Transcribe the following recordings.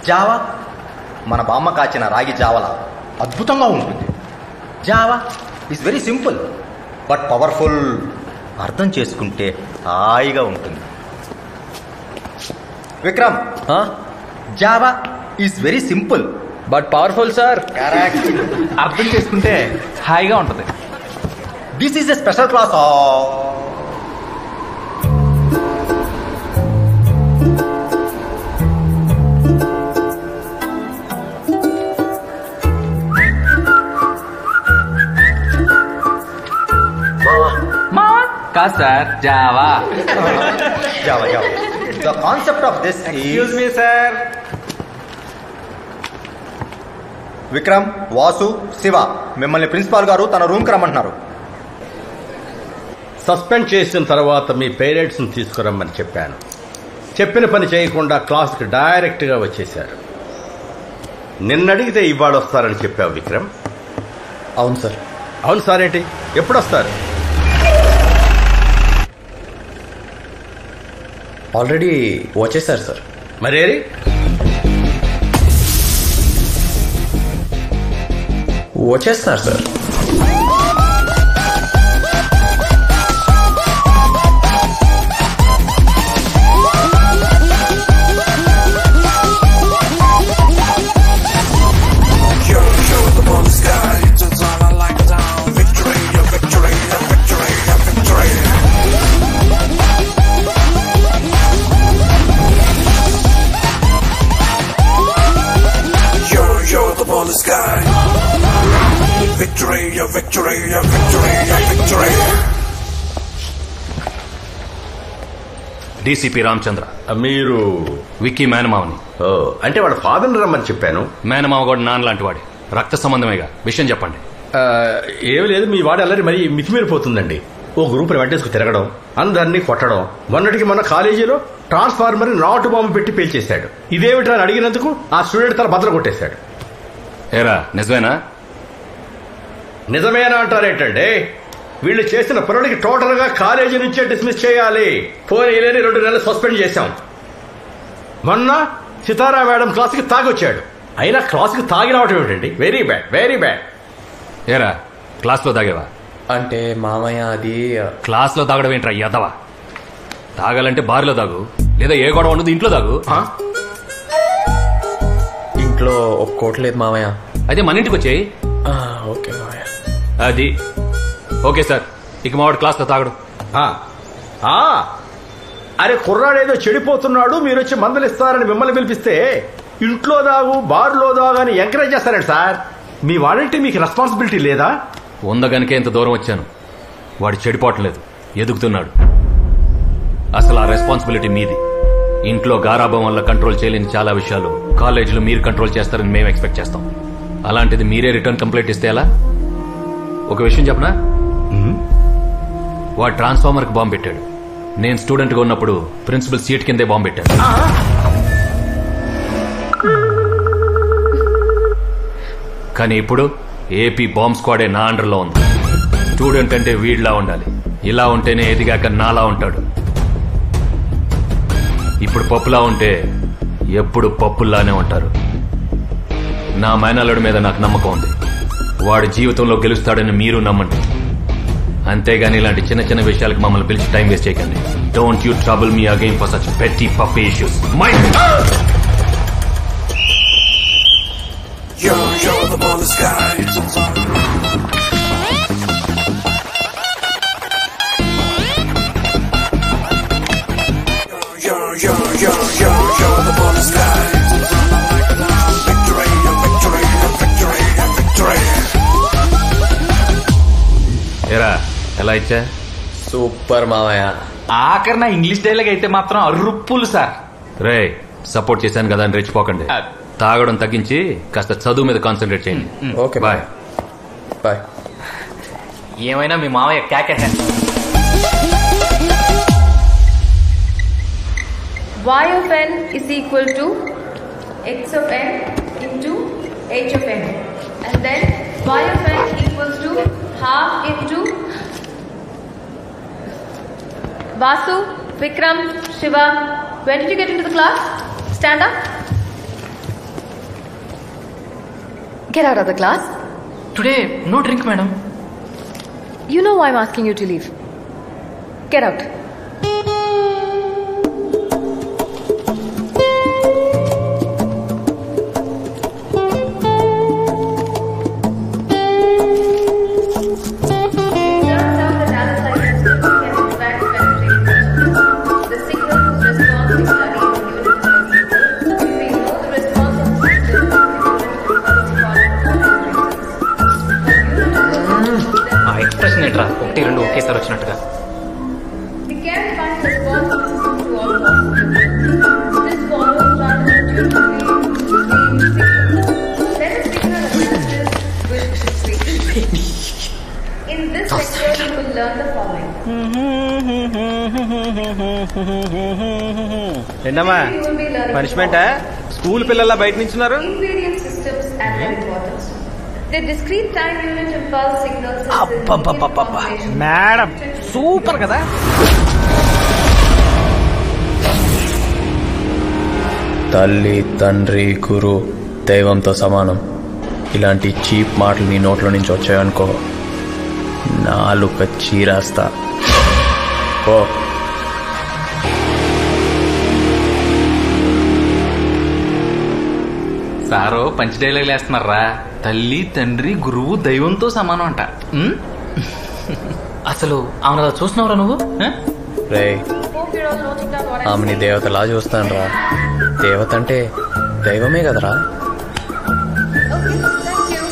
Java మన బామ్మ కాచిన రాగి జావల అద్భుతంగా ఉంటుంది. Java is very simple but powerful. అర్థం చేసుకుంటే హాయిగా ఉంటుంది. Vikram, Java is very simple but powerful sir. Correct. అర్థం చేసుకుంటే హాయిగా ఉంటుంది. This is a special class. కాదు sir, Java. Java Java. The concept of this excuse me sir. Vikram, Vasu, Shiva, మిమ్మల్ని ప్రిన్సిపాల్ గారు తన రూమ్కి రమ్మంటున్నారు. సస్పెండ్ చేసిన తర్వాత మీ పేరెంట్స్ని తీసుకురమ్మని చెప్పాను. చెప్పిన పని చేయకుండా క్లాస్కి డైరెక్ట్గా వచ్చేశారు. నిన్నడిగితే ఇవాళ వస్తారని చెప్పావు విక్రమ్. అవును సార్. అవును సార్ ఏంటి? ఎప్పుడు వస్తారు? ఆల్రెడీ వచ్చేసారు సార్. మరేరి వచ్చేస్తున్నారు సార్. డీసీపీ రామచంద్ర. మీరు విక్కీ మేనమావని. అంటే వాడు ఫాదర్ని రమ్మని చెప్పాను. మేనమావ కూడా నాన్న లాంటి వాడి. రక్త సంబంధమేగా. విషయం చెప్పండి. ఏమి లేదు, మీ వాడు అల్లరి మరీ మితిమీరిపోతుందండి. ఓ గ్రూప్ వెంటేసుకు తిరగడం, అందరినీ కొట్టడం. మొన్నటికి మన కాలేజీలో ట్రాన్స్ఫార్మర్ నాటు బాంబు పెట్టి పేల్చేశాడు. ఇదేమిటా అని అడిగినందుకు ఆ స్టూడెంట్ తల బద్దలు కొట్టేశాడు. ఏరా నిజమేనా? నిజమేనా అంటారేంటండి? వీళ్ళు చేసిన పనులకి టోటల్ గా కాలేజీ నుంచే డిస్మిస్ చేయాలి. పోనీ 2 నెలలు సస్పెండ్ చేశాం. మొన్న సితారా మేడం క్లాస్కి తాగొచ్చాడు. అయినా క్లాస్కి తాగి రావటం ఏమిటండి? Very bad, very bad. ఏరా క్లాస్లో తాగేవా? అంటే మామయ్య అది క్లాస్లో తాగడం ఏంట్రా యదవా? తాగాలంటే బార్లో తాగు, లేదా ఏ గొడవ ఉండదు ఇంట్లో తాగు. ఇంట్లో ఒప్పుకోవట్లేదు మామయ్య. అయితే మన ఇంటికి వచ్చేయి. ఓకే మామయ్య. అది ఓకే సార్. ఇక మావాడు క్లాస్లో తాగడు. అరే కుర్రాడేదో చెడిపోతున్నాడు, మీరు వచ్చి మందులు ఇస్తారని మిమ్మల్ని పిలిపిస్తే ఇంట్లో దాగు బార్లో దాగు అని ఎంకరేజ్ చేస్తారండి సార్. మీ వాడంటే మీకు రెస్పాన్సిబిలిటీ లేదా? ఉందగనికే ఇంత దూరం వచ్చాను. వాడు చెడిపోవట్లేదు, ఎదుగుతున్నాడు. అసలు ఆ రెస్పాన్సిబిలిటీ మీది. ఇంట్లో గారాభం వల్ల కంట్రోల్ చేయలేని చాలా విషయాలు కాలేజీలో మీరు కంట్రోల్ చేస్తారని మేము ఎక్స్పెక్ట్ చేస్తాం. అలాంటిది మీరే రిటర్న్ కంప్లైంట్ ఇస్తే ఎలా? ఒక విషయం చెప్పనా? వాడు ట్రాన్స్ఫార్మర్కి బాంబు పెట్టాడు. నేను స్టూడెంట్గా ఉన్నప్పుడు ప్రిన్సిపల్ సీట్ కిందే బాంబు పెట్టాడు. కానీ ఇప్పుడు ఏపీ బాంబ్ స్క్వాడే నా అండర్లో ఉంది. స్టూడెంట్ అంటే వీడిలా ఉండాలి. ఇలా ఉంటేనే ఎదిగాక నాలా ఉంటాడు. ఇప్పుడు పప్పులా ఉంటే ఎప్పుడు పప్పుల్లానే ఉంటారు. నా మేనల్లుడి మీద నాకు నమ్మకం ఉంది. వాడు జీవితంలో గెలుస్తాడని మీరు నమ్మండి. అంతేగాని ఇలాంటి చిన్న చిన్న విషయాలకు మమ్మల్ని పిలిచి టైం వేస్ట్ చేయకండి. Don't you trouble me again for such petty puppy issues. You're the ball of sky. You're the ball of sky. Victory, victory, victory, victory. ఏరా ఎలా ఇచ్చా? సూపర్ మామయ్య. ఆఖరిన ఇంగ్లీష్ డైలాగ్ అయితే మాత్రం అర్రుప్పులు సార్. రే సపోర్ట్ చేశాను కదా అని రెచ్చిపోకండి. తాగడం తగ్గించి కాస్త చదువు మీద కాన్సన్ట్రేట్ చేయండి. Okay bye bye. ఏమైనా మీ మామయ్య కేకే. y of n is equal to x of n into h of n, and then y of n equals to half into Vasu, Vikram, Shiva. When did you get into the class? Stand up. Get out of the class. Today no drink madam. You know why I'm asking you to leave. Get out. ఆ expression ఏంట్రా, ఒకటి రెండు ఒకేసారి వచ్చినట్టుగా. We can find response to all possibilities. This follows rather intuitively Let us begin our analysis with frequency. In this lecture, you will learn the following. ఏంటమ్మా You will be learning పనిష్మెంటా? School పిల్లల బయట నించున్నారు. ingredient systems and their importance. The discrete time unit impulse signals is information. Madam super కదా. తల్లి తండ్రి గురు దైవంతో సమానం ఇలాంటి చీప్ మాటలు నీ నోట్లో నుంచి వచ్చాయనుకో నాలుక చీరాస్తా. ఓ సారో పంచ్ డైలాగ్ వేస్తున్నారా. తల్లి తండ్రి గురువు దైవంతో సమానం అంట. అసలు ఆమె చూస్తున్నావురా నువ్వు? రే Hope you're all noting down what I'm ఆమెని saying. దేవతలా చూస్తాను రా. దేవత అంటే దైవమే కదరా. Okay, thank you.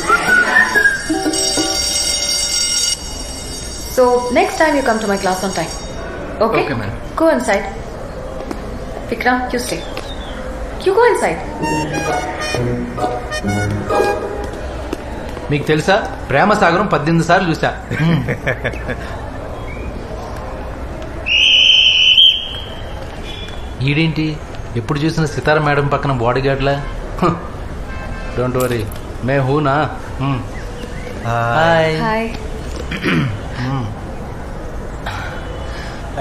So next time you come to my class on time. Okay? Okay, ma'am. Go inside. Vikram, you stay. You go inside. మీకు తెలుసా ప్రేమ సాగరం 18 సార్లు చూసా. ఈడేంటి ఎప్పుడు చూసిన సితార మేడం పక్కన బాడీ గార్డ్లా. డోంట్ వరీ మే హూనా. హాయ్. Hi.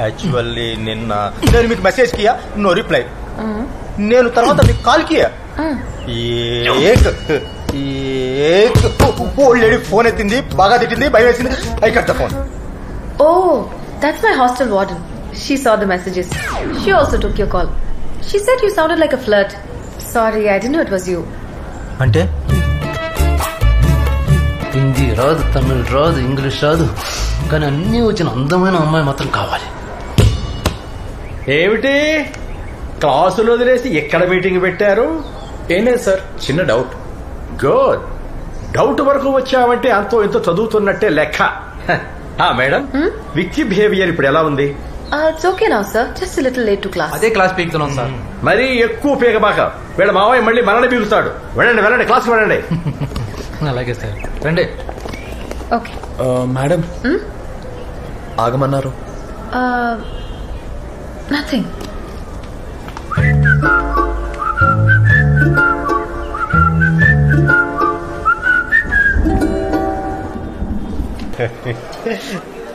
యాక్చువల్లీ నిన్న నేను మీకు మెసేజ్ కియా, నో రిప్లై. నేను తర్వాత మీకు కాల్ కియా, ఓల్డ్ లేడీ ఫోన్ ఎత్తింది, బాగా తిట్టింది, భయం వేసింది. I cut the phone. Oh, that's my hostel warden. She saw the messages. She also took your call. She said you sounded like a flirt. Sorry, I didn't know it was you. అంటే హిందీ రాదు, తమిళ్ రాదు, English రాదు, కానీ అన్నీ వచ్చిన అందమైన అమ్మాయి మాత్రం కావాలి. ఏమిటి క్లాసులు వదిలేసి ఎక్కడ మీటింగ్ పెట్టారు? ఏం లేదు సార్, చిన్న డౌట్. గుడ్. డౌట్ వరకు వచ్చావంటే అంతో ఇంతో చదువుతున్నట్టే లెక్క. మేడం, విక్కీ బిహేవియర్ ఇప్పుడు ఎలా ఉంది? It's okay now, sir. Just a little late to class. అదే క్లాస్ పీకుతున్నాం సార్. మరీ ఎక్కువ పీకబాక, వీళ్ళ మావయ్య మళ్ళీ మనల్ని పీకుతాడు. వెళ్ళండి వెళ్ళండి, క్లాస్కి వెళ్ళండి. అలాగే సార్, రండి. Okay. మేడం ఆగమన్నారు. Nothing.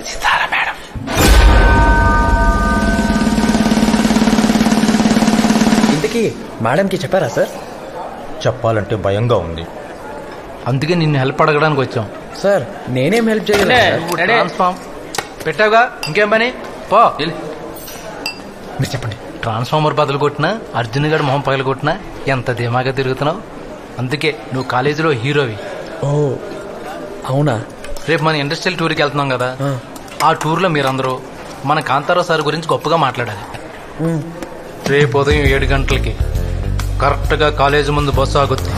సితార మేడం. ఇంతకీ మేడంకి చెప్పారా సార్? చెప్పాలంటే భయంగా ఉంది. అందుకే నిన్ను హెల్ప్ అడగడానికి వచ్చాం. సార్ నేనేం హెల్ప్ చేయలేదు సార్. ట్రాన్స్ఫార్మ్ పెట్టావుగా, ఇంకేం పని పో. మీరు చెప్పండి. ట్రాన్స్ఫార్మర్ బదులు కొట్టినా, అర్జున్ గడు మొహం పగలు కొట్టినా ఎంత ధీమాగా తిరుగుతున్నావు. అందుకే నువ్వు కాలేజీలో హీరోవి. ఓ అవునా? రేపు మన ఇండస్ట్రియల్ టూర్కి వెళ్తున్నాం కదా, ఆ టూర్లో మీరందరూ మన కాంతారావు సార్ గురించి గొప్పగా మాట్లాడాలి. రేపు ఉదయం 7 గంటలకి కరెక్ట్గా కాలేజీ ముందు బస్సు ఆగుతుంది.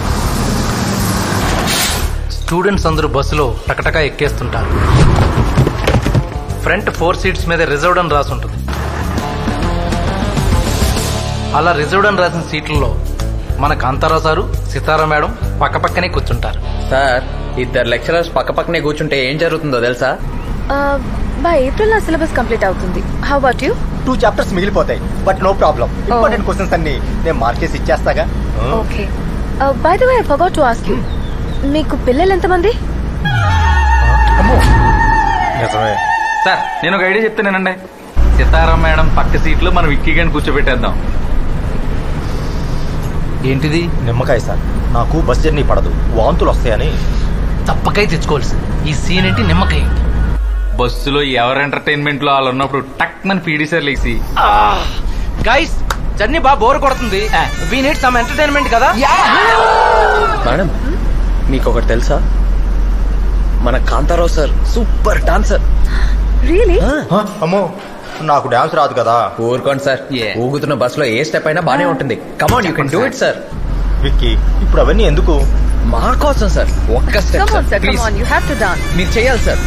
స్టూడెంట్స్ అందరూ బస్సులో టకటకా ఎక్కేస్తుంటారు. ఫ్రంట్ 4 సీట్స్ మీద రిజర్వ్డ్ అని రాసి ఉంటుంది. అలా రిజర్వ్డ్ అని రాసిన సీట్లలో మన కాంతారావు సారు, సితారా మేడం పక్కపక్కనే కూర్చుంటారు. సార్ ఇద్దరు లెక్చరర్స్ పక్క పక్కనే కూర్చుంటే ఏం జరుగుతుందో తెలుసా? By April నా సిలబస్ కంప్లీట్ అవుతుంది. How about you? 2 chapters మిగిలిపోతాయి, but no problem. Important questions అన్ని నేను మార్కేసి ఇచ్చేస్తాగా. Okay. By the way, I forgot to ask you. మీకు పిల్లలు ఎంతమంది? నిజమే. సార్ నేను ఒక ఐడియా చెప్తానేనండి. సితారా మేడం పక్క సీట్లో మనం విక్కీ గాని కూర్చోబెట్టేద్దాం. ఏంటిది? నిమ్మకాయ సార్. నాకు బస్ జర్నీ పడదు, వాంతులు వస్తాయని. తప్పకాయ తెచ్చుకోవాల్సి. ఈ సీన్ ఏంటి, నిమ్మకాయ. బస్సులో ఎవరు ఎంటర్టైన్మెంట్ లో వాళ్ళు ఉన్నప్పుడు టక్ మన పీడీ సార్ లేసి గైస్ జర్నీ బాగా బోర్ కొడుతుంది, వీ నీడ్ సమ్ ఎంటర్టైన్మెంట్ కదా. మేడం మీకు ఒకటి తెలుసా, మన Kantharao sir super dancer. Really? అమ్మో, నాకు డాన్స్ రాదు కదా. ఊరుకోండి సార్, ఊగుతున్న బస్సులో ఏ స్టెప్ అయినా బానే ఉంటుంది. Come on, you can do it sir. Vicky, ఇప్పుడు అవన్నీ ఎందుకు? మా కోసం సార్, ఒక్క step Come on, sir. Please. Come on. You have to dance. మీరు చేయాలి సార్.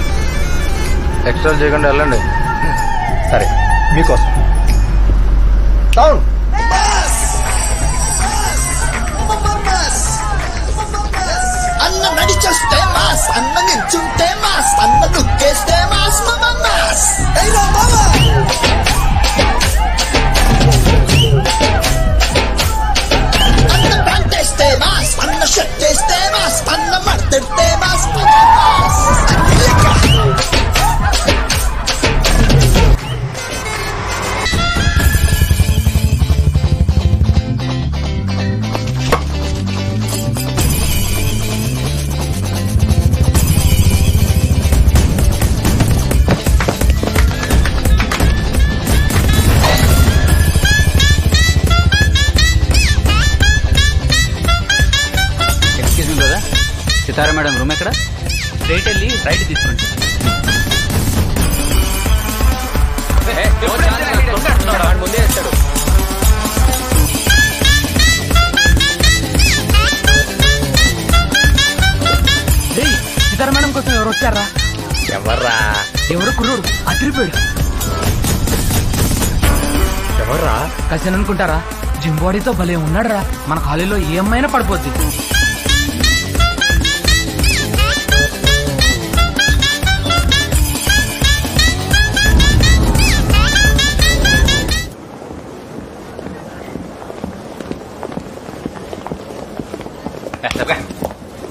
ఎక్స్ట్రా చేయకుండా వెళ్ళండి. సరే, మీకోసం. డౌన్. అన్న నడిచొస్తే మాస్, అన్న నిల్చుంటే మాస్, అన్న లుక్కేస్తే మాస్, మాస్. అన్న ప్యాంట్ వేస్తే మాస్, అన్న షర్ట్ వేస్తే మాస్, అన్న మడతెడితే మాస్, మాస్. సితారా మేడం రూమ్ ఎక్కడ? స్ట్రైట్ వెళ్ళి రైట్ తీసుకోండి. ముందే వేస్తాడు. సితారా మేడం కోసం ఎవరు వచ్చారా? ఎవర్రా? ఎవరు కుర్రోడు అదిరిపోయాడు. ఎవర్రా? కసిన్ అనుకుంటారా? జిమ్ బాడీతో భలే ఉన్నాడు రా. మన కాలేజీలో ఏ అమ్మాయినా పడిపోద్ది.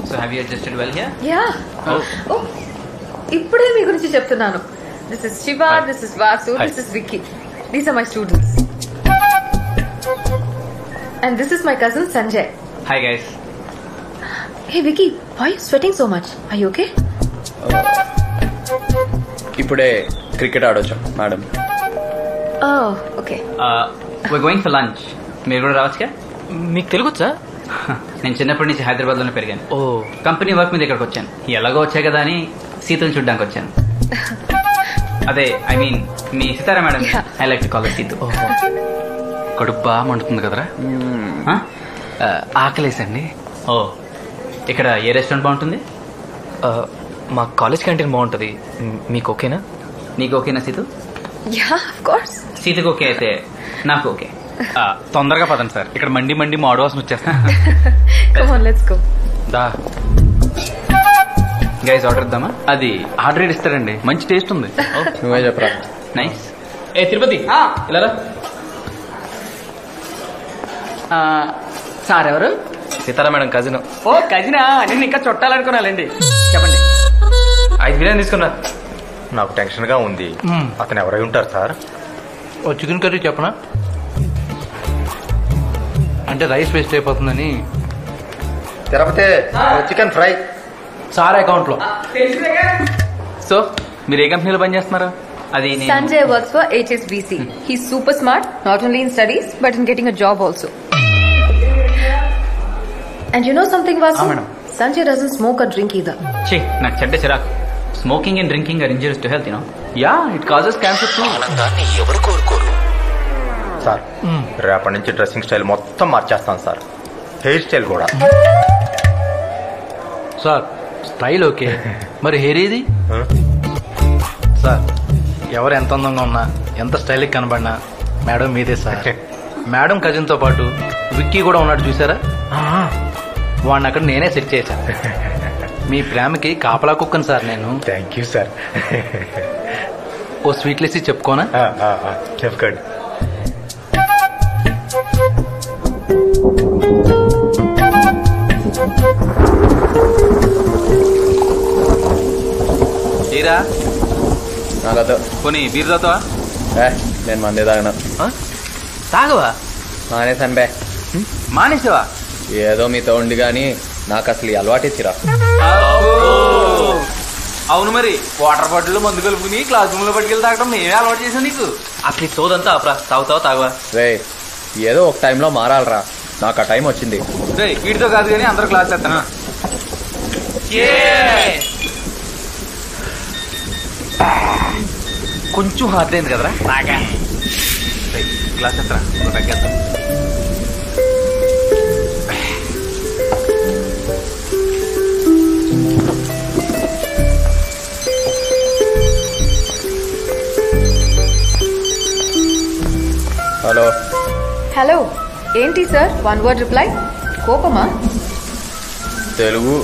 So have you adjusted well here? Yeah. Oh. ఇప్పుడే మీ గురించి చెప్తున్నాను. This is Shiva, this is Vasu, this is Vicky. These are my students. And this is my cousin Sanjay. Hi guys. Hey Vicky, why are you sweating so much? Are you okay? ఇప్పుడే cricket ఆడొచ్చాం madam. Oh, okay. We're going for lunch. మీరు కూడా రావచ్చుగా? మీకు తెలుగుచ్చా? నేను చిన్నప్పటి నుంచి హైదరాబాద్ లోనే పెరిగాను. ఓ, కంపెనీ వర్క్ మీద ఇక్కడికి వచ్చాను. ఎలాగో వచ్చాయి కదా అని సీతను చూడడానికి వచ్చాను. అదే ఐ మీన్ మీ Sitara madam. I like to call Seethu. కడుపు బాగా మండుతుంది కదరా. ఆకలేసండి. ఓ, ఇక్కడ ఏ రెస్టారెంట్ బాగుంటుంది? మా కాలేజ్ క్యాంటీన్ బాగుంటుంది. మీకు ఓకేనా? నీకు ఓకేనా సీతు? Yeah, of course. సీతకు ఓకే అయితే నాకు ఓకే. తొందరగా పదండి సార్, ఇక్కడ మండి మండి మాడు వాసన వచ్చేస్తా. Come on, let's go. దా గైస్ ఆర్డర్ ఇద్దామా? అది ఆర్డర్ ఇస్తారండి, మంచి టేస్ట్ ఉంది. నువ్వే చెప్పరా. నైస్. ఏ తిరుపతి ఇలా సార్ ఎవరు? Sitara madam cousin. ఓ కజినా, నేను ఇంకా చుట్టాలనుకున్నానండి. చెప్పండి. 5 బిర్యానీ తీసుకున్నా. నాకు టెన్షన్ గా ఉంది. అతను ఎవరై ఉంటారు సార్? ఓ చికెన్ కర్రీ చెప్పనా? అంటే రైస్ వేస్ట్ అయిపోతుందని. Tirupati chicken fry. Sir account లో. సో మీరు ఏ కంపెనీలో పనిచేస్తున్నారు? అది Sanjay works for HSBC. He's super smart, not only in studies, but in getting a job also. And you know something, Vasu? madam. Sanjay doesn't smoke or drink either. ఛీ, నాకు చెడ్డ చిరాకు. Smoking and drinking are injurious to health, ya it causes cancer too. ఎవరు కోరుకోరు. Sir, రేపటి నుంచి dressing style మొత్తం మార్చేస్తాను సార్. హెయిర్ స్టైల్ కూడా. సార్ స్టైల్ ఓకే, మరి హెయిర్ ఏది? సార్ ఎవరు ఎంత అందంగా ఉన్నా, ఎంత స్టైల్కి కనబడినా మేడం మీదే సార్. మేడం కజిన్ తో పాటు విక్కీ కూడా ఉన్నాడు చూసారా? వాడిని అక్కడ నేనే సెట్ చేశాను. మీ ప్రేమకి కాపలా కుక్కను సార్ నేను. Thank you sir. ఓ స్వీట్లెస్ చెప్పుకోనా? చెప్పుకోండి. ఏరా నాకదో పోనీ బీర్ తాగుతావా? నేను మందే తాగినా. తాగవా? మానేసాను బే. మానేసావా? ఏదో మీతో ఉండి కానీ నాకు అసలు ఈ అలవాటే చిరా. అవును మరి వాటర్ బాటిల్ మందు కలుపుకుని క్లాస్ రూమ్ లో పట్టుకెళ్ళి తాగడం మేమే అలవాటు చేసాం నీకు. అసలు ఈ సోదంతా ఆపరా, తాగుతావా? రే ఏదో ఒక టైంలో మారాలరా, నాకు ఆ టైం వచ్చింది. రే వీటితో కాదు కానీ అందరూ క్లాస్ చేస్తానా? కొంచెం హార్డ్ అయింది కదరా బాగా. క్లాస్ చేస్తారా తగ్గేస్తా. హలో హలో, ఏంటి సార్ 1 word రిప్లై? కోపమా? తెలుగు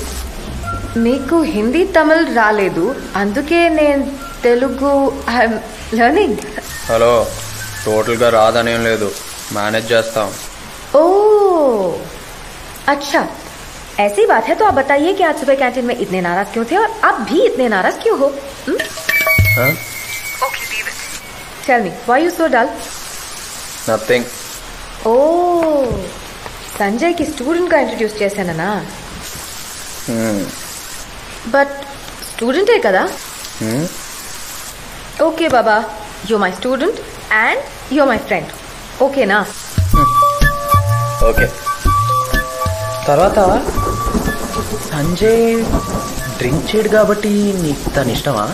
మీకు హిందీ తమిళ్ రాలేదు, అందుకే నేను తెలుగు ఐఎమ్ లర్నింగ్. హలో, టోటల్గా రాదనేం లేదు, మేనేజ్ చేస్తాం. ओह अच्छा, ऐसी बात है तो आप बताइए कि आज सुबह कैंटीन में इतने नाराज क्यों थे और आप भी इतने नाराज क्यों हो? Okay, leave it. Tell me, why you so dull? Nothing. Oh, Sanjay की स्टूडेंट का इंट्रोड्यूस చేశానా? बट स्टूडेंट है కదా? ओके बाबा, you my student and you're my friend. Okay నా? ఓకే. తర్వాత సంజయ్ డ్రింక్ చేయడు కాబట్టి నీకు తను ఇష్టమా?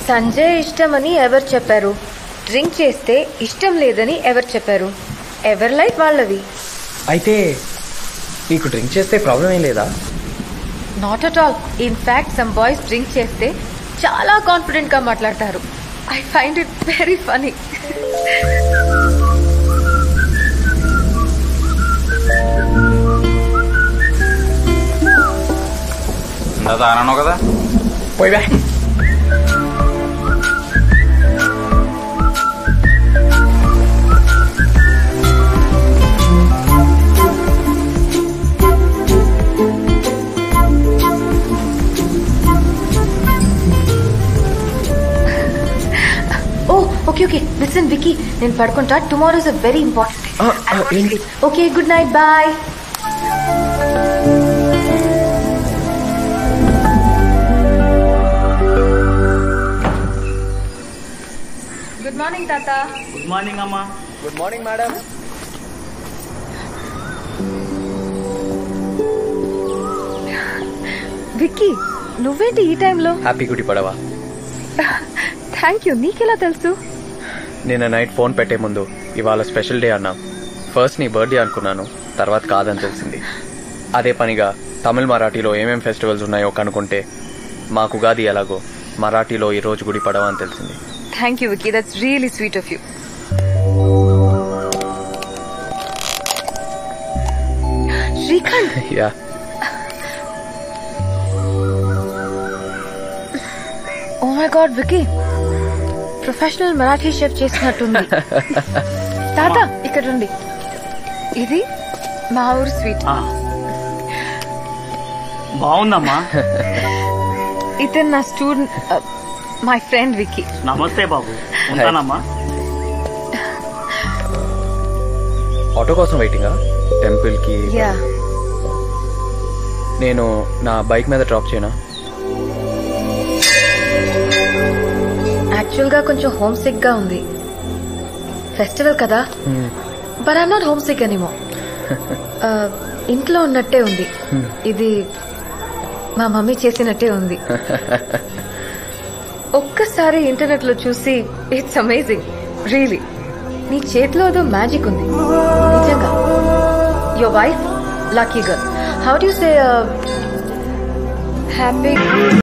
సంజయ్ ఇష్టమని ఎవరు చెప్పారు? డ్రింక్ చేస్తే ఇష్టం లేదని ఎవరు చెప్పారు? ఎవరి లైఫ్ వాళ్ళది. అయితే నీకు డ్రింక్ చేస్తే ప్రాబ్లం ఏం లేదా? Not at all. In fact some boys drink చేస్తే చాలా కాన్ఫిడెంట్ గా మాట్లాడతారు. I find it very funny. అన్నావు కదా, పోయి బా. ఓకే ఓకే, లిసన్ వికీ, నేను పడుకుంటా. Tomorrow is a very important. ఏంటి? Okay, good night, bye. Good morning తాత. గుడ్ మార్నింగ్ అమ్మా. Good morning madam. విక్కీ, నువ్వేంటి ఈ టైంలో? హ్యాపీ గుడి పడవా. Thank you. నీకెలా తెలుసు? నిన్న నైట్ ఫోన్ పెట్టే ముందు ఇవాళ స్పెషల్ డే అన్నా. ఫస్ట్ నీ బర్త్డే అనుకున్నాను, తర్వాత కాదని తెలిసింది. అదే పనిగా తమిళ్ మరాఠీలో ఏమేం ఫెస్టివల్స్ ఉన్నాయో కనుక్కుంటే మాకు ఉగాది ఎలాగో మరాఠీలో ఈ రోజు గుడి పడవ అని తెలిసింది. Thank you Vicky, that's really sweet of you. Srikanth. Yeah. Oh my god Vicky, professional Marathi chef చేసినట్టుంది. తాత ఇక్కడ రండి, ఇది మా ఊరు స్వీట్. బాగుందమ్మా. ఇతను నా స్టూడెంట్, మై ఫ్రెండ్ విక్కీ. నమస్తే బాబు, ఉంటానమ్మా. ఆటో కోసం వెయిటింగా? టెంపుల్ కి యా. నేను నా బైక్ మీద డ్రాప్ చేయనా? యాక్చువల్ గా కొంచెం హోమ్ సిక్ గా ఉంది. ఫెస్టివల్ కదా, but I'm not homesick anymore. ఇంట్లో ఉన్నట్టే ఉంది. ఇది మా మమ్మీ చేసినట్టే ఉంది. ఒక్కసారి ఇంటర్నెట్ లో చూసి ఇట్స్ అమేజింగ్ రియలీ. నీ చేతిలో ఏదో మ్యాజిక్ ఉంది నిజంగా. Your wife lucky girl. How do you say happy